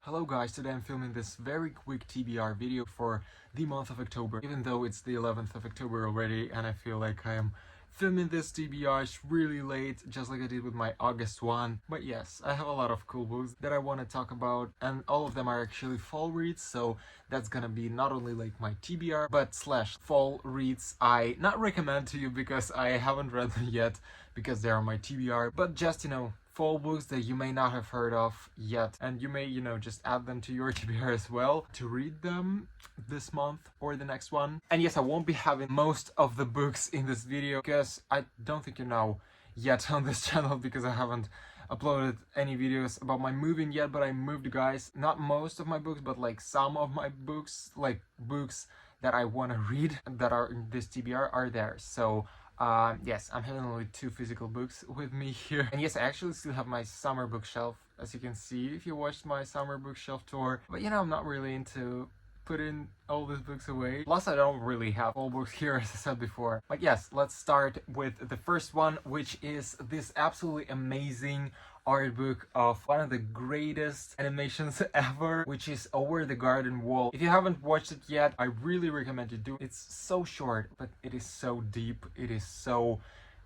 Hello guys, today I'm filming this very quick TBR video for the month of October, even though it's the 11th of October already and I feel like I am filming this TBR really late, just like I did with my August one. But yes, I have a lot of cool books that I want to talk about, and all of them are actually fall reads, so that's gonna be not only like my TBR, but slash fall reads I not recommend to you because I haven't read them yet, because they are my TBR, but just, fall books that you may not have heard of yet, and you may, just add them to your TBR as well to read them this month or the next one. And yes, I won't be having most of the books in this video because I don't think you know yet on this channel, because I haven't uploaded any videos about my moving yet, but I moved, guys. Not most of my books, but like some of my books, like books that I want to read that are in this TBR are there. So yes, I'm having only 2 physical books with me here. And yes, I actually still have my summer bookshelf, as you can see if you watched my summer bookshelf tour. But I'm not really into putting all these books away. Plus, I don't really have all books here, as I said before. But yes, let's start with the first one, which is this absolutely amazing art book of one of the greatest animations ever, which is Over the Garden Wall. If you haven't watched it yet, I really recommend you do. It's so short, but it is so deep, it is so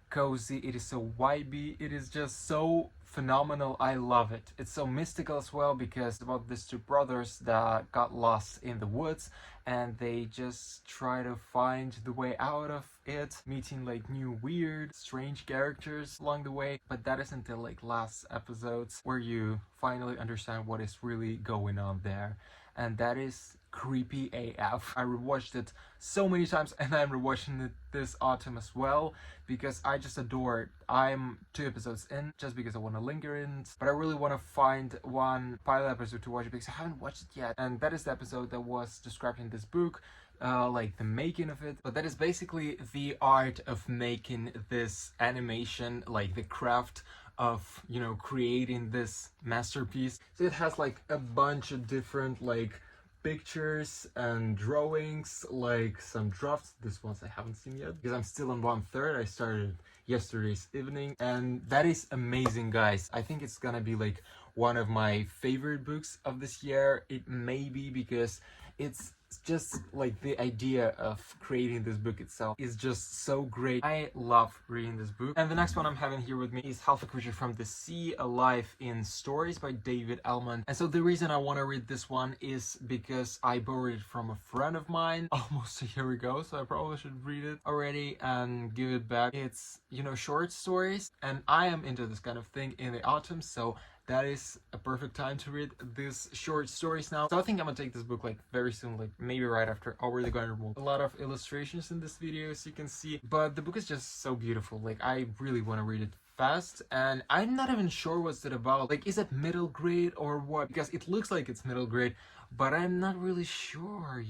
cozy, it is so vibey, it is just so phenomenal. I love it. It's so mystical as well, because it's about these 2 brothers that got lost in the woods and they just try to find the way out of it, meeting like new weird strange characters along the way. But that is until like last episodes where you finally understand what is really going on there, and that is creepy AF. I rewatched it so many times, and I'm rewatching it this autumn as well because I just adore it. I'm 2 episodes in just because I want to linger in it, but I really want to find one pilot episode to watch because I haven't watched it yet, and that is the episode that was described in this book, like the making of it. But that is basically the art of making this animation, like the craft of creating this masterpiece. So it has like a bunch of different like pictures and drawings, like some drafts. This ones I haven't seen yet because I'm still on 1/3. I started yesterday's evening, and that is amazing, guys. I think it's gonna be like one of my favorite books of this year. It may be because it's just like the idea of creating this book itself is just so great. I love reading this book. And the next one I'm having here with me is Half a Creature from the Sea, A Life in Stories by David Ellman. And so the reason I want to read this one is because I borrowed it from a friend of mine almost a year ago, so I probably should read it already and give it back. It's short stories, and I am into this kind of thing in the autumn, so that is a perfect time to read these short stories now. So I think I'm gonna take this book like very soon, like maybe right after Over the Garden Wall. A lot of illustrations in this video, as you can see, but the book is just so beautiful. Like, I really want to read it fast, and I'm not even sure what's it about. Like, is it middle grade or what? Because it looks like it's middle grade, but I'm not really sure,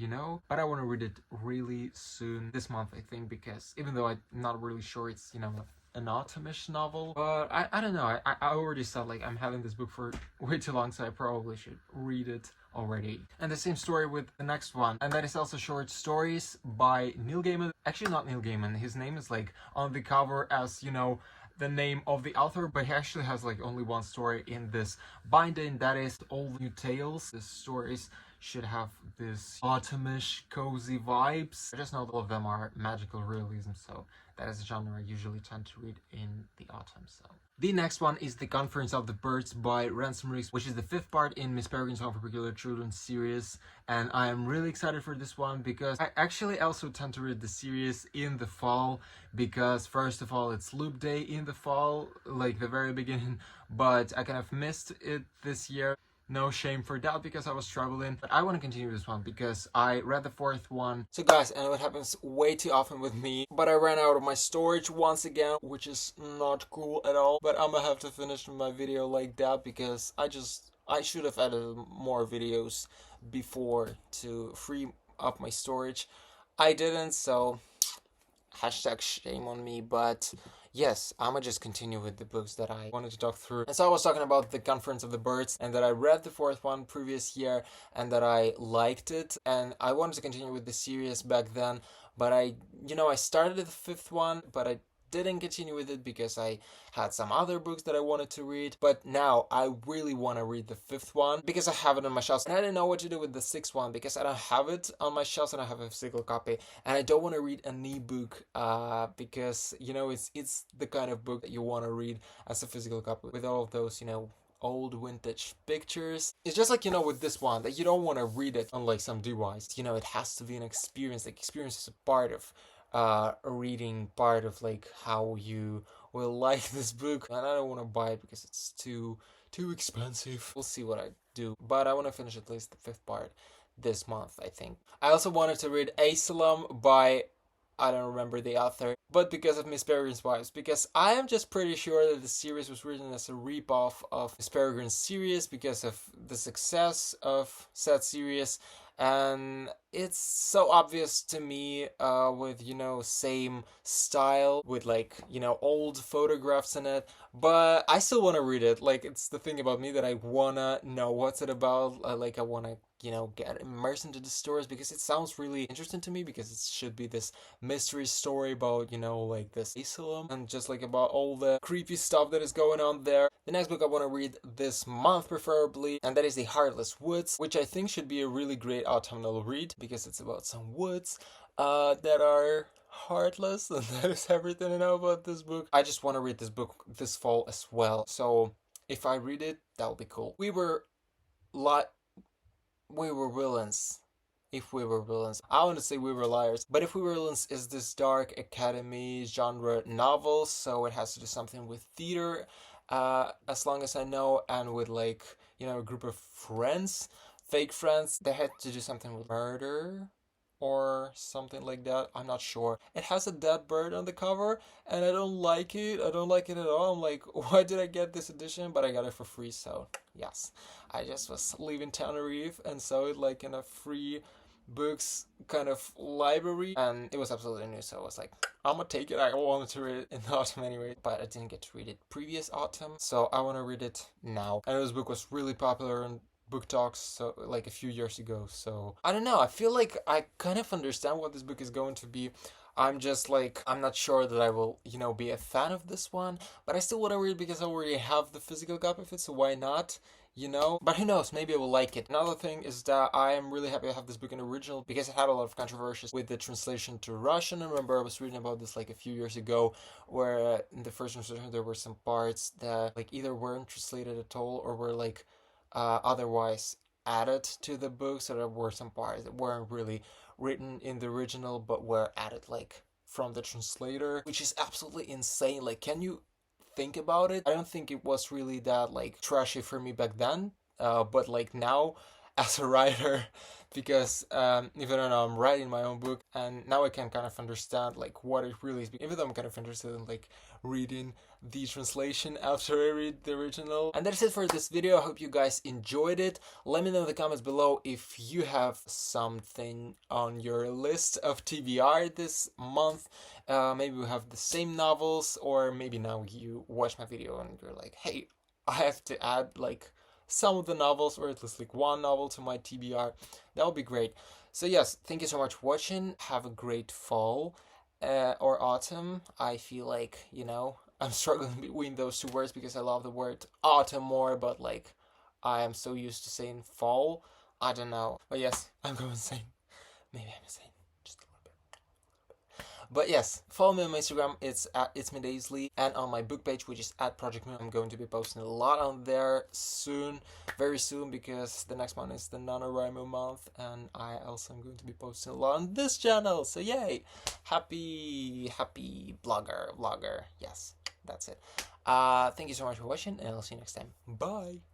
But I want to read it really soon, this month, I think, because even though I'm not really sure it's, an autumnish novel, but I don't know. I already said like I'm having this book for way too long, so I probably should read it already. And the same story with the next one, and that is also short stories by Neil Gaiman. Actually, not Neil Gaiman. His name is like on the cover as the name of the author, but he actually has like only one story in this binding, that is All New Tales. The stories should have this autumnish cozy vibes. I just know all of them are magical realism, so that is a genre I usually tend to read in the autumn. So the next one is The Conference of the Birds by Ransom Reeves, which is the 5th part in Miss Peregrine's Home for Peculiar Children series, and I am really excited for this one because I actually also tend to read the series in the fall, because first of all it's Loop Day in the fall, like the very beginning, but I kind of missed it this year. No shame for that because I was traveling, but I want to continue this one because I read the 4th one. So guys, and it happens way too often with me, but I ran out of my storage once again, which is not cool at all. But I'm gonna have to finish my video like that because I should have added more videos before to free up my storage. I didn't, so hashtag shame on me. But yes, I'ma just continue with the books that I wanted to talk through. And so I was talking about The Conference of the Birds, and that I read the 4th one previous year and that I liked it, and I wanted to continue with the series back then, but I started the 5th one, but I didn't continue with it because I had some other books that I wanted to read. But now I really want to read the fifth one because I have it on my shelves. And I didn't know what to do with the sixth one because I don't have it on my shelves and I have a physical copy. And I don't want to read an ebook because, you know, it's the kind of book that you want to read as a physical copy with all of those, you know, old vintage pictures. It's just like, you know, with this one, that you don't want to read it on like some device. You know, it has to be an experience. Like, experience is a part of reading, part of like how you will like this book. And I don't want to buy it because it's too expensive. We'll see what I do, but I want to finish at least the fifth part this month, I think. I also wanted to read Asylum by, I don't remember the author, but because of Miss Peregrine's Wives, because I am just pretty sure that the series was written as a ripoff of Miss Peregrine's series because of the success of said series, and it's so obvious to me with, you know, same style, with like, you know, old photographs in it, but I still want to read it. Like, it's the thing about me that I wanna know what's it about, like I wanna, you know, get immersed into the stories because it sounds really interesting to me, because it should be this mystery story about, you know, like this asylum and just like about all the creepy stuff that is going on there. The next book I want to read this month preferably, and that is The Heartless Woods, which I think should be a really great autumnal read because it's about some woods that are heartless, and that is everything I know about this book. I just want to read this book this fall as well, so if I read it, that'll be cool. We were villains. If we were villains. I want to say We Were Liars, but If We Were Villains is this dark academy genre novel, so it has to do something with theater, as long as I know, and with like, you know, a group of friends, fake friends. They had to do something with murder or something like that. I'm not sure. It has a dead bird on the cover, and I don't like it. I don't like it at all. I'm like, why did I get this edition? But I got it for free, so yes. I just was leaving Tenerife and saw it like in a free books kind of library, and it was absolutely new, so I was like, I'm gonna take it. I wanted to read it in the autumn anyway, but I didn't get to read it previous autumn, so I want to read it now. And this book was really popular in book talks, so like a few years ago, so I don't know, I feel like I kind of understand what this book is going to be. I'm just like, I'm not sure that I will, you know, be a fan of this one, but I still want to read it because I already have the physical copy of it, so why not? You know, but who knows, maybe I will like it. Another thing is that I am really happy to have this book in original because it had a lot of controversies with the translation to Russian. I remember I was reading about this like a few years ago, where in the first translation there were some parts that like either weren't translated at all or were like otherwise added to the book, so there were some parts that weren't really written in the original but were added like from the translator, which is absolutely insane. Like, can you think about it? I don't think it was really that like trashy for me back then, but like now as a writer, because even though I'm writing my own book, and now I can kind of understand like what it really is, even though I'm kind of interested in like reading the translation after I read the original. And that's it for this video. I hope you guys enjoyed it. Let me know in the comments below if you have something on your list of TBR this month. Maybe we have the same novels, or maybe now you watch my video and you're like, hey, I have to add like some of the novels, or at least like one novel to my TBR. That would be great. So yes, thank you so much for watching. Have a great fall or autumn. I feel like, you know, I'm struggling between those two words because I love the word autumn more, but like I am so used to saying fall. I don't know. But yes, I'm going insane. Maybe I'm insane. Just a little bit. But yes, follow me on my Instagram. It's at itsmedaisley, and on my book page, which is at Project Moon. I'm going to be posting a lot on there soon, very soon, because the next month is the NaNoWriMo month, and I also am going to be posting a lot on this channel. So yay! Happy vlogger. Yes, that's it. Thank you so much for watching, and I'll see you next time. Bye.